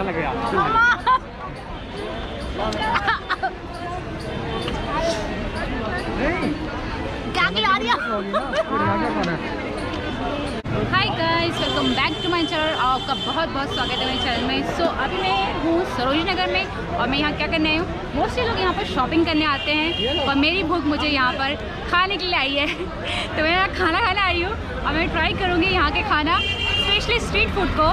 लगेगा। क्या खिला दिया? Hi guys, welcome back to my channel. आपका बहुत बहुत स्वागत है मेरे चैनल में। सो अभी मैं हूँ सरोजनी नगर में और मैं यहाँ क्या करने आई हूँ। मोस्टली लोग यहाँ पर शॉपिंग करने आते हैं और मेरी भूख मुझे यहाँ पर खाने के लिए आई है। तो मैं यहाँ खाना खाने आई हूँ और मैं ट्राई करूँगी यहाँ के खाना, स्पेशली स्ट्रीट फूड को।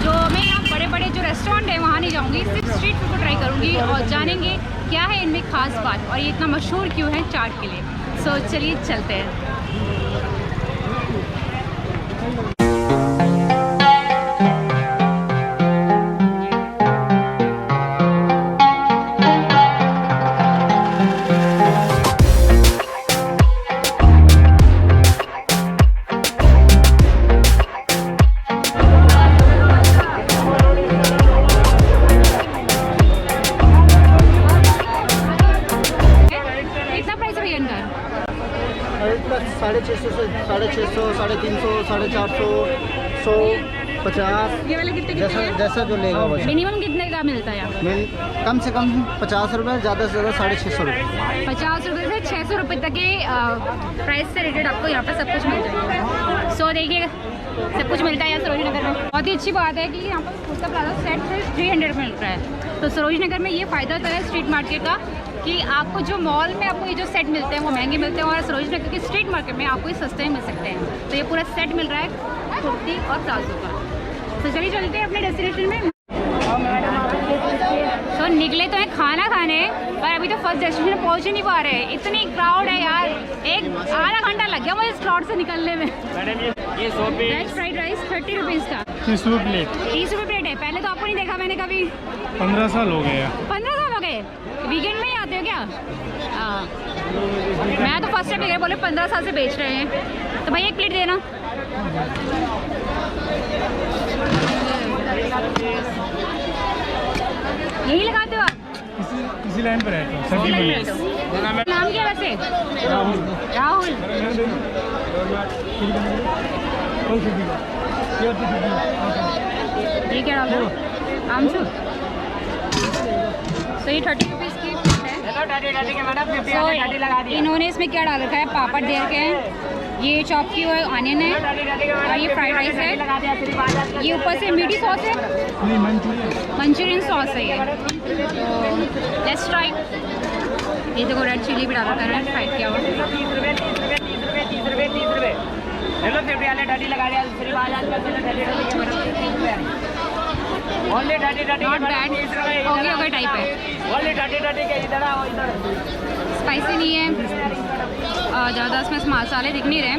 जो मैं यहाँ बड़े बड़े जो रेस्टोरेंट है वहाँ नहीं जाऊँगी, सिर्फ स्ट्रीट फूड को ट्राई करूँगी और जानेंगे क्या है इनमें खास बात और ये इतना मशहूर क्यों है चाट के लिए। सो चलिए चलते हैं। ₹650, 350, 450, 100, 50। ये वाले कितने जैसा जो लेगा वो। मिनिमम कितने का मिलता है यहाँ? कम से कम 50 रुपये, ज़्यादा से ज़्यादा 650 रुपये। 50 रुपये से 600 रुपये तक के प्राइस से रिलेटेड आपको यहाँ पर सब कुछ मिल जाएगा। सो देखिए सब कुछ मिलता है यहाँ सरोजनी नगर में। बहुत ही अच्छी बात है कि यहाँ पर कुर्ता प्लाजा सेट सिर्फ 300 में मिल रहा है। तो सरोजनी नगर में ये फ़ायदा होता है स्ट्रीट मार्केट का कि आपको जो मॉल में आपको ये जो सेट मिलते हैं वो महंगे मिलते हैं और सरोजनी नगर की स्ट्रीट मार्केट में आपको ये सस्ते में मिल सकते हैं। तो ये पूरा सेट मिल रहा है कुर्ती और प्लाजो का। तो चलिए चलते हैं अपने डेस्टिनेशन में। तो निकले तो है खाना खाने, पर अभी तो फर्स्ट डेस्टिनेशन पहुंच ही नहीं पा रहे। इतनी क्राउड है यार, एक आधा घंटा लग गया मुझे इस क्राउड से निकलने में। वेज फ्राइड राइस 30 रुपीज़ का। 30 रुपये प्लेट। 30 रुपये प्लेट है। पहले तो आपको नहीं देखा मैंने कभी। 15 साल हो गए। 15 साल हो गए? वीकेंड में ही आते हो क्या? हाँ, मैं तो फर्स्ट टाइम देख रहे, बोले 15 साल से बेच रहे हैं। तो भाई एक प्लेट देना। यही लगाते हो आप? इसी लाइन पर है तो सभी में। नाम क्या वैसे? राहुल। ठीक है राहुल। आमचू। तो ये 30 रुपीज़ की है। इन्होंने इसमें क्या डाल रखा है? पापड़ दे रखे हैं, ये चॉप की हुई ऑनियन है और ये फ्राइड राइस है। ये ऊपर से मीठी सॉस है, मंचूरियन सॉस है ये। तो लेट्स ट्राई। ये देखो रेड चिली भी डाल रखा है, फ्राई किया हुआ। नॉट बैड, ओके टाइप है। स्पाइसी नहीं है, ज़्यादा इसमें मसाले दिख नहीं रहे,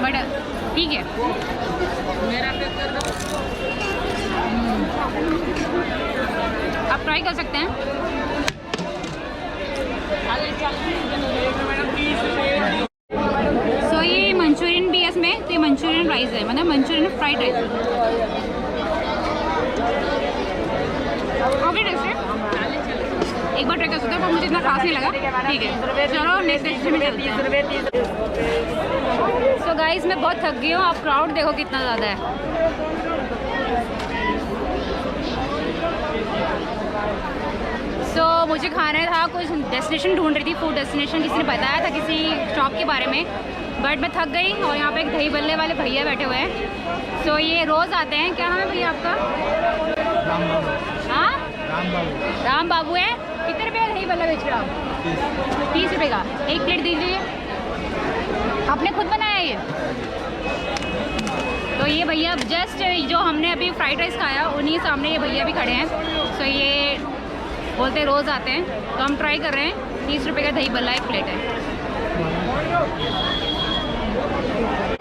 बट ठीक है। आप ट्राई कर सकते हैं। सो ये मंचूरियन भी है इसमें, तो ये मंचूरियन राइस है, मतलब manchurian fried rice. Okay taste है, एक बार ट्राई कर सकते हो, पर मुझे इतना खास नहीं लगा। ठीक है, चलो नेक्स्ट डिश में चलते हैं। सो गाइस मैं बहुत थक गई हूँ, आप क्राउड देखो कितना ज़्यादा है। सो मुझे खाना था, कुछ डेस्टिनेशन ढूंढ रही थी, फूड डेस्टिनेशन। किसी ने बताया था किसी शॉप के बारे में, बट मैं थक गई। और यहाँ पे एक दही बल्ले वाले भैया बैठे हुए हैं। सो ये रोज़ आते हैं। क्या नाम है भैया आपका? हाँ, राम बाबू है। कितने रुपये का दही बल्ला बेच रहे हो आप? 30 रुपये का। एक प्लेट दीजिए। आपने खुद बनाया ये? तो ये भैया जस्ट जो हमने अभी फ्राइड राइस खाया उन्हीं सामने ये भैया भी खड़े हैं। सो ये बोलते रोज़ आते हैं, तो हम ट्राई कर रहे हैं। 30 रुपये का दही बल्ला एक प्लेट है।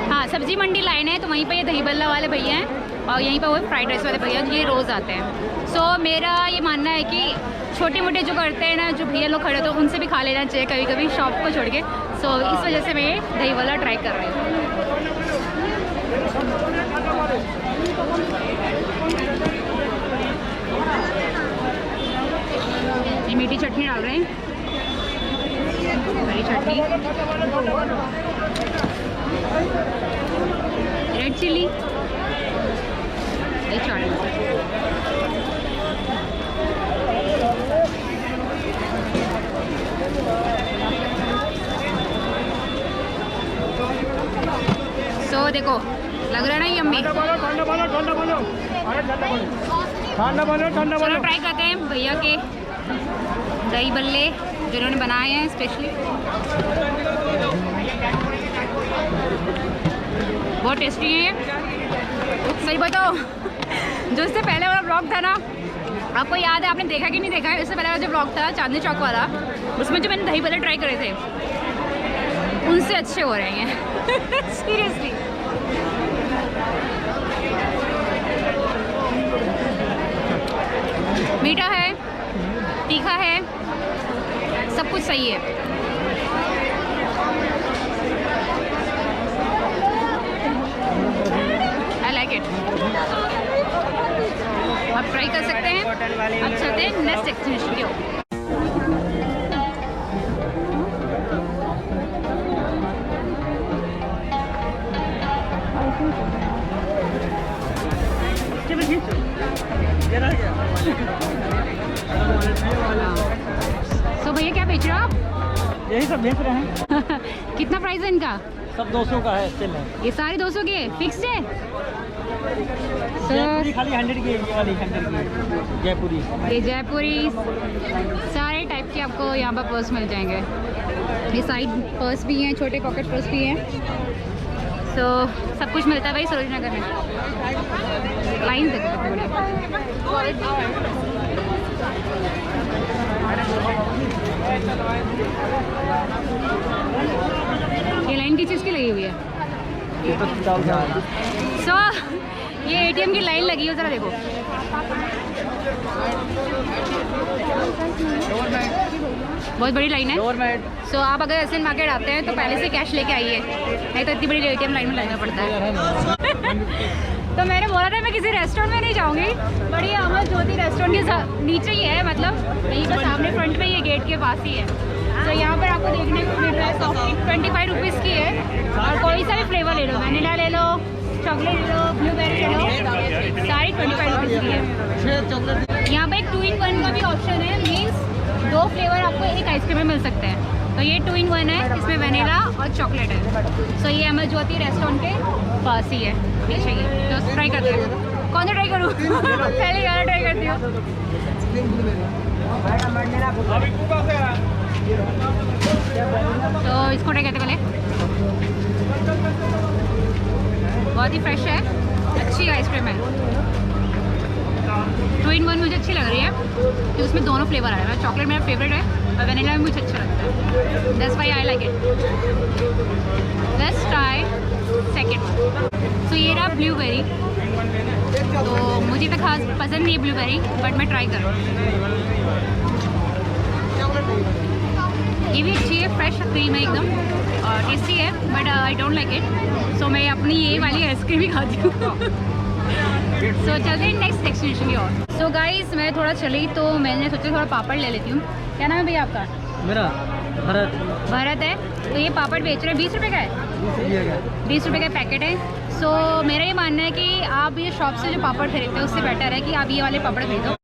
हाँ, सब्जी मंडी लाइन है, तो वहीं पे ये दही बल्ला वाले भैया हैं और यहीं पे वो फ्राइड राइस वाले भैया, ये रोज़ आते हैं। सो मेरा ये मानना है कि छोटे मोटे जो करते हैं ना, जो भैया लोग खड़े, तो उनसे भी खा लेना चाहिए कभी कभी शॉप को छोड़ के। सो इस वजह से मैं ये दही बल्ला ट्राई कर रही हूँ। ये मीठी चटनी डाल रहे हैं, हरी चटनी, रेड चिली, ये चाट। सो देखो लग रहा है ना यम्मी। चलो ट्राई करते हैं भैया के दही बल्ले जिन्होंने बनाए हैं स्पेशली। बहुत टेस्टी है। सही बताओ, जो इससे पहले वाला ब्लॉग था ना, आपको याद है, आपने देखा कि नहीं देखा है? इससे पहले वाला जो ब्लॉग था चांदनी चौक वाला, उसमें जो मैंने दही बल्ले ट्राई करे थे उनसे अच्छे हो रहे हैं सीरियसली। मीठा है, तीखा है, सब कुछ सही है। आई लाइक इट। आप ट्राई कर सकते हैं। अब चलते हैं नेक्स्ट डेस्टिनेशन की ओर। तो भैया क्या बेच रहे हो आप? यही सब बेच रहे हैं। कितना प्राइस है इनका? सब 200 का है, चल है। ये सारे 200 के फिक्स है? जयपुरी खाली 100 की, ये वाली 100 की जयपुरी। ये जयपुरी सारे टाइप के आपको यहाँ पर पर्स मिल जाएंगे। ये साइड पर्स भी हैं, छोटे पॉकेट पर्स भी हैं। तो सब कुछ मिलता है भाई सरोज नगर में। लाइन देखो कितनी बड़ी। ये लाइन किस चीज़ की लगी हुई है? सो ये एटीएम की लाइन लगी है, ज़रा देखो। बहुत बड़ी लाइन है। सो आप अगर एशियन मार्केट आते हैं तो पहले से कैश लेके आइए, नहीं तो इतनी बड़ी एटीएम लाइन में लगना पड़ता है। तो मैंने बोला था मैं किसी रेस्टोरेंट में नहीं जाऊँगी, बट ये अमर ज्योति रेस्टोरेंट के नीचे ही है, मतलब यहीं पर सामने फ्रंट में ये गेट के पास ही है। तो यहाँ पर आपको देखने को मिल रहा है सॉफ्टी 25 रुपीज़ की है, और कोई सा भी फ्लेवर ले लो, वनीला ले लो, चॉकलेट ले लो, ब्लूबेरी ले लो, सारी 25 रुपीज़ की है। यहाँ पर एक 2-in-1 का भी ऑप्शन है, मीन्स 2 फ्लेवर आपको एक आइसक्रीम में मिल सकते हैं। तो ये 2-in-1 है, इसमें वनीला और चॉकलेट है। सो ये अमर ज्योति रेस्टोरेंट के पास ही है, पीछे ही। तो ट्राई करते हैं। कौन सा ट्राई करूँ? पहले गाना ट्राई करती हूँ। तो इसको ट्राई करते पहले। बहुत ही फ्रेश है, अच्छी आइसक्रीम है। 2-in-1 मुझे अच्छी लग रही है क्योंकि उसमें दोनों फ्लेवर आ रहे हैं। चॉकलेट मेरा फेवरेट है और वनीला भी मुझे अच्छा लगता है। That's why I like it. Let's try second. So ये रहा ब्लूबेरी। तो मुझे तो खास पसंद नहीं है ब्लूबेरी, बट मैं ट्राई करूँ। ये भी अच्छी है, फ्रेश क्रीम है एकदम और टेस्टी है, but I don't like it. So मैं अपनी ये वाली आइसक्रीम ही खाती हूँ। सो चलते हैं नेक्स्ट डेस्टिनेशन की ओर। सो गाइस मैं थोड़ा चली तो मैंने सोचा थोड़ा पापड़ ले लेती हूँ। क्या नाम है भैया आपका? मेरा भरत। भरत है। तो ये पापड़ बेच रहे हैं, 20 रुपये का है? 20 रुपये का पैकेट है। सो मेरा ये मानना है कि आप ये शॉप से जो पापड़ खरीदते हैं उससे बेटर है कि आप ये वाले पापड़ खरीदो।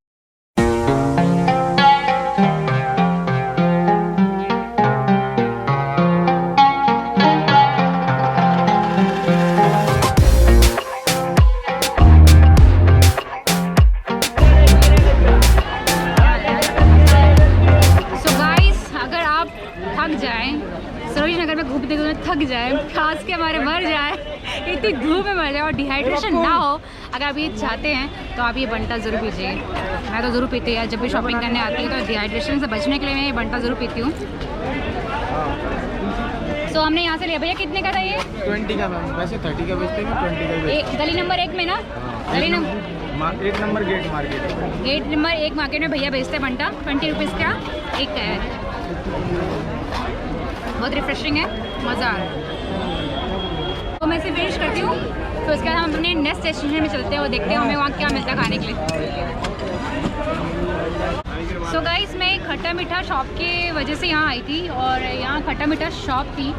थक जाए, खास के हमारे मर जाए, इतनी धूप में मर जाए और डिहाइड्रेशन ना हो, अगर आप ये चाहते हैं तो आप ये बंटा ज़रूर पीजिए। मैं तो ज़रूर पीती हूँ, जब भी शॉपिंग करने आती हूँ तो डिहाइड्रेशन से बचने के लिए मैं ये बंटा ज़रूर पीती हूँ। सो हमने यहाँ से लिया। भैया कितने का था ये? 20 का मैम, वैसे 30 का बेचते हैं, 20 का बेचते गली नंबर 1 में ना? गली number 1 number gate market. Gate number 1 market में भैया बेचते हैं बंटा। 20 रुपीज़ का एक का है। बहुत रिफ्रेशिंग है, मज़ा आ रहा है। तो मैं इसे फिनिश करती हूँ, तो उसके बाद हम अपने नेक्स्ट डेस्टिनेशन में चलते हैं और देखते हैं हमें वहाँ क्या मिलता है खाने के लिए। सो गाइस मैं खट्टा मीठा शॉप की वजह से यहाँ आई थी और यहाँ खट्टा मीठा शॉप थी,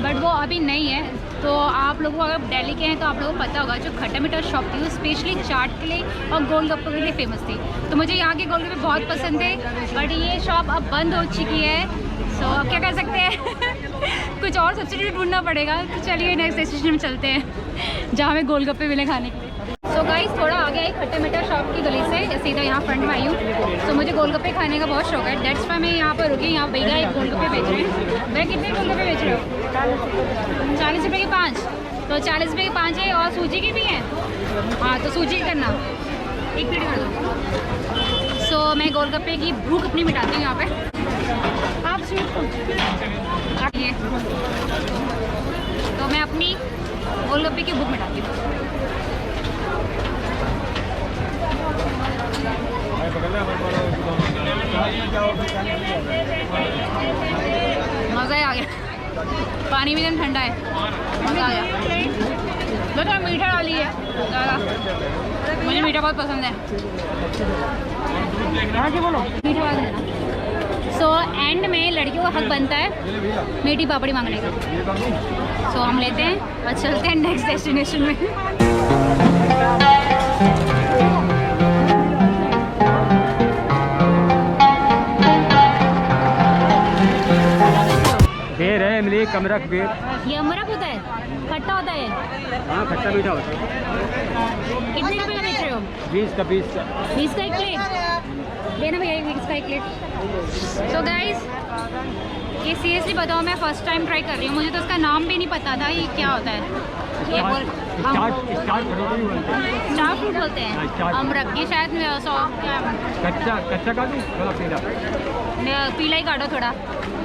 बट वो अभी नहीं है। तो आप लोगों को अगर दिल्ली के हैं तो आप लोगों को पता होगा, जो खट्टा मीठा शॉप थी वो स्पेशली चाट के लिए और गोलगप्पे के लिए फेमस थी। तो मुझे यहाँ के गोलगप्पे बहुत पसंद थे, बट ये शॉप अब बंद हो चुकी है। सो अब क्या कर सकते हैं कुछ और सब्सिट्यूट ढूंढना पड़ेगा। तो चलिए नेक्स्ट डेस्टिनेशन में चलते हैं जहाँ हमें गोलगप्पे मिले खाने के लिए। सो गाइस थोड़ा आगे आई खट्टा मीठा शॉप की गली से सीधा यहाँ फ्रंट में आई हूँ। सो मुझे गोलगप्पे खाने का बहुत शौक है, डेट्स पर मैं यहाँ पर रुकी। यहाँ भैया एक गोलगप्पे बेच रहे हैं। भैया कितने गोलगप्पे बेच रहे हो? 40 रुपये के 5। तो 40 रुपये के 5 है और सूजी की भी हैं। हाँ तो सूजी करना, एक प्लेट कर दो। सो मैं गोलगप्पे की भूख अपनी मिटाती हूँ यहाँ पे। आप ये तो मैं अपनी गोलगप्पे की भूख मिटाती हूँ। मज़ा ही आ गया, पानी भी एकदम ठंडा है, मज़ा आ गया। तो मीठा डाली है ज़्यादा, मुझे मीठा बहुत पसंद है। बोलो मीठा वाला देना। सो एंड में लड़कियों का हक बनता है मीठी पापड़ी मांगने का। सो हम लेते हैं और चलते हैं नेक्स्ट डेस्टिनेशन में। बेर है इमली, कमरख बेर। ये अमरख होता है, खट्टा होता है। हाँ खट्टा मीठा होता है। कितने रुपए का बेच रहे हो? 20 का 20 का 20 का एक प्लेट लेना भैया, 20 का एक प्लेट। तो गाइस ये सीरियसली बताओ, मैं फर्स्ट टाइम ट्राई कर रही हूँ, मुझे तो उसका नाम भी नहीं पता था ये क्या होता है। ये स्टार फ्रूट बोलते हैं अमरख। ये शायद कच्चा काटू थोड़ा पीला पीला ही काटो थोड़ा,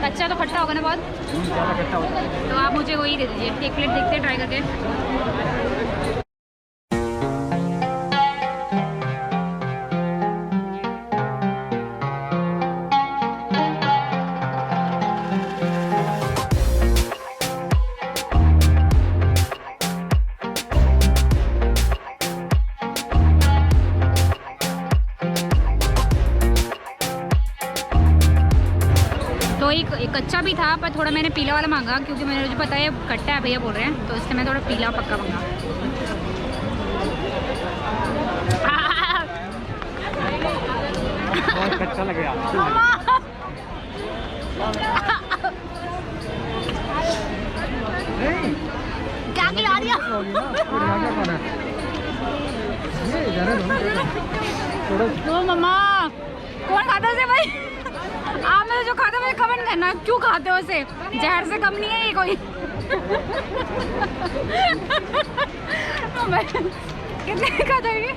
कच्चा तो खट्टा होगा ना बहुत। ज़्यादा कच्चा होता है। तो आप मुझे वही दे दीजिए, एक प्लेट देखते हैं ट्राई करके। तो एक कच्चा भी था पर थोड़ा मैंने पीला वाला मांगा क्योंकि मुझे पता है खट्टा है, भैया बोल रहे हैं, तो इसलिए मैं थोड़ा पीला पक्का मांगा। बहुत अच्छा लगेगा। क्या खिला दिया? तो मम्मा कौन खाता है भाई? आप में जो खाता है मुझे कमेंट करना, क्यों खाते हो उसे? जहर से कम नहीं है ये कोई। कितने खाता है ये?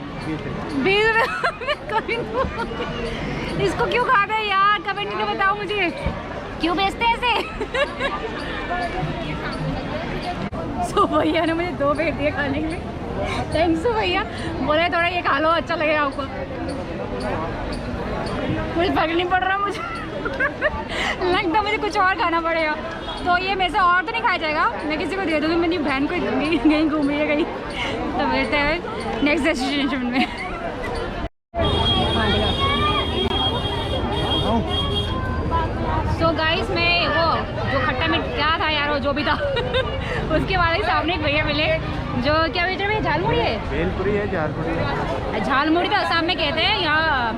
20 रुपये। इसको क्यों खाता है यार? कमेंट करके बताओ मुझे, क्यों बेचते हैं इसे? सो भैया ने मुझे 2 प्लेट दिए खाने के लिए। थैंक्स भैया, बोले थोड़ा ये खा लो, अच्छा लगेगा आपको। कुछ फर्क नहीं पड़ रहा मुझे। लगता मुझे कुछ और खाना पड़ेगा। तो ये मेरे से और तो नहीं खाया जाएगा, मैं किसी को दे दूँगी, मेरी बहन को ही दूँगी, कहीं घूम रही है कहीं। तो मिलते हैं नेक्स्ट डेस्टिनेशन में। सो गाइस मैं वो जो खट्टा मीठा क्या था यार, वो जो भी था उसके बाद ही सामने एक भैया मिले जो क्या बेच रहे हैं? झालमुड़ी है, भेलपुरी है, झालपुरी है। झालमुड़ी तो असम में कहते हैं, यहाँ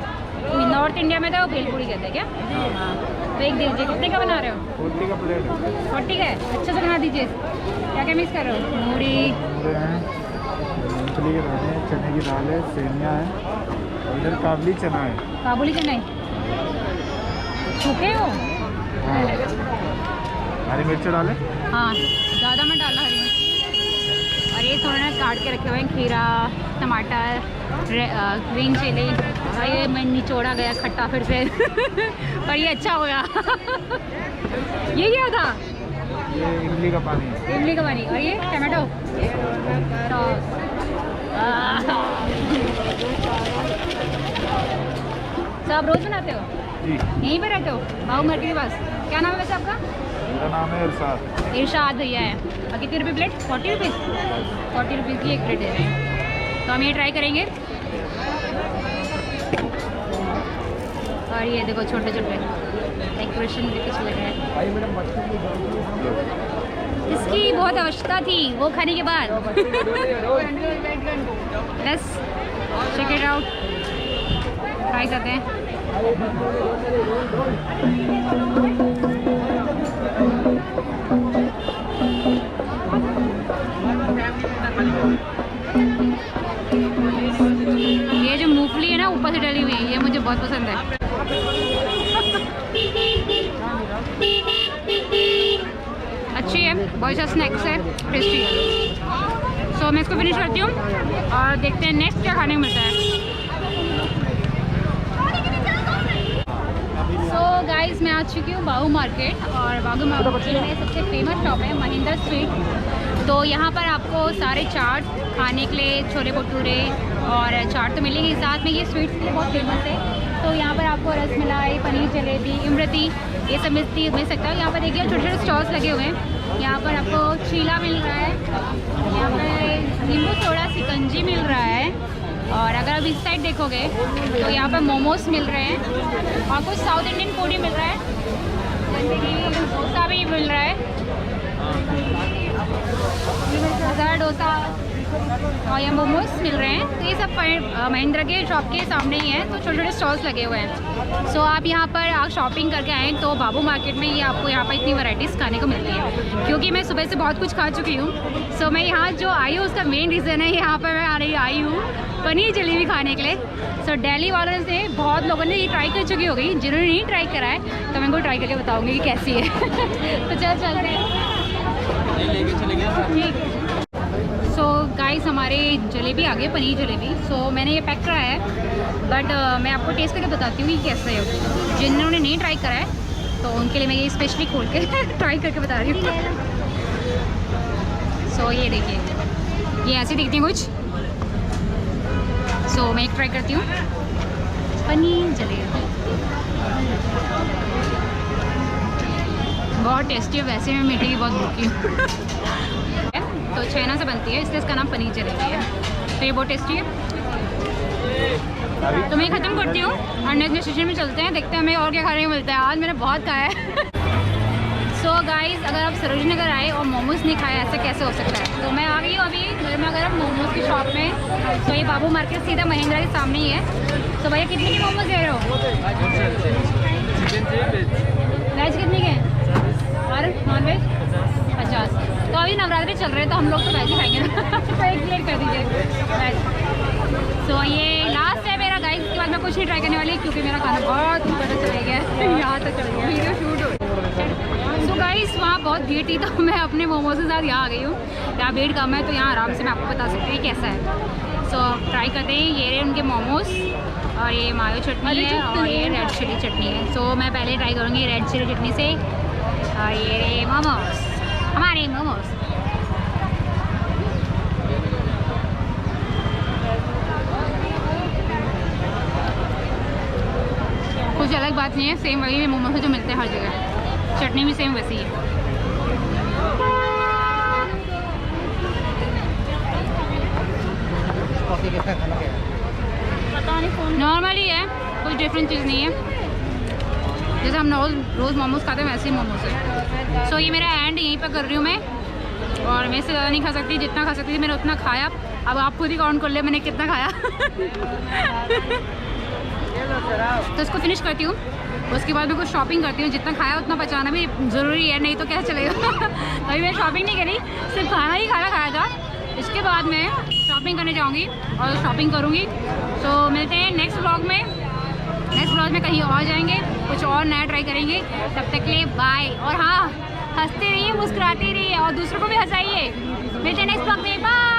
नॉर्थ इंडिया में तो वो भेलपुरी कहते हैं क्या? हाँ। तो एक दीजिए, कितने का बना रहे हो? 40 का प्लेट। 40 का है, अच्छा से बना दीजिए। क्या क्या मिक्स कर रहे हो? मूढ़ी, मूंगफली के दाने, चने की दाल है, सेमियाँ है, और इधर काबुली चना है। काबुली चना है, सूखे हो? हाँ। हरी मिर्च डाले? हाँ ज़्यादा मत डालना हरी मिर्च। और ये थोड़ा ना काट के रखे हुए हैं, खीरा, टमाटर, ग्रीन चिली। और ये मैं निचोड़ा गया खट्टा फिर से। पर ये अच्छा हो गया। ये क्या था? ये इमली का पानी है। इमली का पानी। और ये टमाटो सॉस। तो आप रोज़ बनाते हो? जी। यहीं पे रहते हो बाबू मार्केट के पास? क्या नाम है वैसे आपका? मेरा नाम है इरशाद। इरशाद भैया है। और कितने रुपये प्लेट? 40 रुपीज़। 40 रुपीज़ की एक प्लेट दे रहे हैं। तो हम ये ट्राई करेंगे। और ये देखो छोटे छोटे डेकोरेशन भी कुछ लग रहा है। इसकी बहुत आवश्यकता थी वो खाने के बाद। बस चेक इट आउट, ट्राई करते हैं। ये जो मूंगफली है ना ऊपर से डली हुई, ये मुझे बहुत पसंद है। अच्छी है, बहुत अच्छा स्नैक्स है, टेस्टी है। सो मैं इसको फिनिश करती हूँ और देखते हैं नेक्स्ट क्या खाने को मिलता है। सो गाइस मैं आ चुकी हूँ बाहू मार्केट, और बाहू मार्केट में सबसे फेमस शॉप है महिंद्रा स्वीट। तो यहाँ पर आपको सारे चाट खाने के लिए, छोले भटूरे और चाट तो मिलेंगे, साथ में ये स्वीट्स के लिए बहुत फेमस है। तो यहाँ पर आपको रसमलाई, पनीर जलेबी, इमरती ये सब मिल सकता है। यहाँ पर देखिए छोटे छोटे स्टॉल्स लगे हुए हैं। यहाँ पर आपको चीला मिल रहा है, यहाँ पर नींबू सोडा शिकंजी मिल रहा है, और अगर आप इस साइड देखोगे तो यहाँ पर मोमोज मिल रहे हैं, और कुछ साउथ इंडियन फूड ही मिल रहा है, जैसे कि डोसा भी मिल रहा है, डोसा, और यहाँ मोमोज मिल रहे हैं। तो ये सब महिंद्रा के शॉप के सामने ही हैं, तो छोटे छोटे स्टॉल्स लगे हुए हैं। सो आप यहाँ पर आप शॉपिंग करके आएँ तो बाबू मार्केट में ये आपको यहाँ पर इतनी वैरायटीज़ खाने को मिलती है, क्योंकि मैं सुबह से बहुत कुछ खा चुकी हूँ। सो मैं यहाँ जो आई हूँ उसका मेन रीज़न है, यहाँ पर मैं आई हूँ पनीर जलेबी खाने के लिए। सो दिल्ली वालों से बहुत लोगों ने ये ट्राई कर चुकी होगी, जिन्होंने नहीं ट्राई करा है तो मैं उनको ट्राई करके बताऊँगी कि कैसी है। तो चलते हैं। ठीक। सो गाइस हमारे जलेबी आ गई, पनीर जलेबी। सो मैंने ये पैक कराया है, बट मैं आपको टेस्ट करके बताती हूँ कि कैसा है। जिन्होंने नहीं ट्राई करा है तो उनके लिए मैं ये स्पेशली खोल के ट्राई करके बता रही हूँ। सो ये देखिए, ये ऐसी दिखती है कुछ। सो मैं एक ट्राई करती हूँ पनीर जलेबी, बहुत टेस्टी है। वैसे मैं मीठे की बहुत भूखी हूँ। तो चाइना से बनती है, इसलिए इसका नाम पनीर जलेबी है। तो ये बहुत टेस्टी है। तो मैं ख़त्म करती हूँ और नेक्स्ट स्टेशन में चलते हैं, देखते हैं हमें और क्या खाने को मिलता है। आज मैंने बहुत खाया है। सो गाइस अगर आप सरोजनी नगर आए और मोमोज़ नहीं खाए, ऐसा कैसे हो सकता है। तो मैं आ गई हूँ अभी गर्मा गर्म मोमोज़ की शॉप में। तो ये बाबू मार्केट सीधा महिंद्रा के सामने ही है। तो भैया कितने के मोमोज़ दे रहे हो? वेज कितने के हैं और नॉन वेज? 50। तो अभी नवरात्रि चल रहे हैं तो हम लोग तो वेज ही खाएंगे ना। तो एक प्लेट कर दीजिए वेज। सो ये लास्ट है मेरा गाइस, इसके बाद मैं कुछ नहीं ट्राई करने वाली, क्योंकि मेरा खाना बहुत ऊपर तक चला गया, यहाँ तक चल गया, वीडियो शूट हो। सो गाइस वहाँ बहुत भीड़ थी, तो मैं अपने मोमोज के साथ यहाँ आ गई हूँ। यहाँ भीड़ कम है तो यहाँ आराम से मैं आपको बता सकती हूँ कैसा है। सो ट्राई करते हैं। ये रहे उनके मोमोज, और ये मायो चटनी है, और ये रेड चिली चटनी है। सो मैं पहले ट्राई करूँगी रेड चिली चटनी से। और ये रहे मोमोज, हमारे मोमोज। कुछ अलग बात नहीं है, सेम वही मोमोज जो मिलते हैं हर जगह, चटनी भी सेम वैसी है। नॉर्मली है, कोई डिफरेंट चीज़ नहीं है, जैसे हम रोज़ मोमोज खाते हैं वैसे ही मोमोज है। सो ये मेरा एंड यहीं पर कर रही हूँ मैं, और मैं इससे ज़्यादा नहीं खा सकती, जितना खा सकती थी मैंने उतना खाया। अब आप खुद ही काउंट कर ले मैंने कितना खाया। तो इसको फिनिश करती हूँ, उसके बाद मैं कुछ शॉपिंग करती हूँ। जितना खाया उतना बचाना भी ज़रूरी है, नहीं तो क्या चलेगा। अभी मैं शॉपिंग नहीं करी, सिर्फ खाना ही खाया था। इसके बाद मैं शॉपिंग करने जाऊँगी और शॉपिंग करूँगी। तो मिलते हैं नेक्स्ट व्लॉग में। नेक्स्ट व्लॉग में कहीं और जाएंगे, कुछ और नया ट्राई करेंगे। तब तक के लिए बाय। और हाँ, हंसते रहिए, मुस्कुराते रहिए और दूसरों को भी हंसाइए। मिलते हैं नेक्स्ट व्लॉग में, बाय।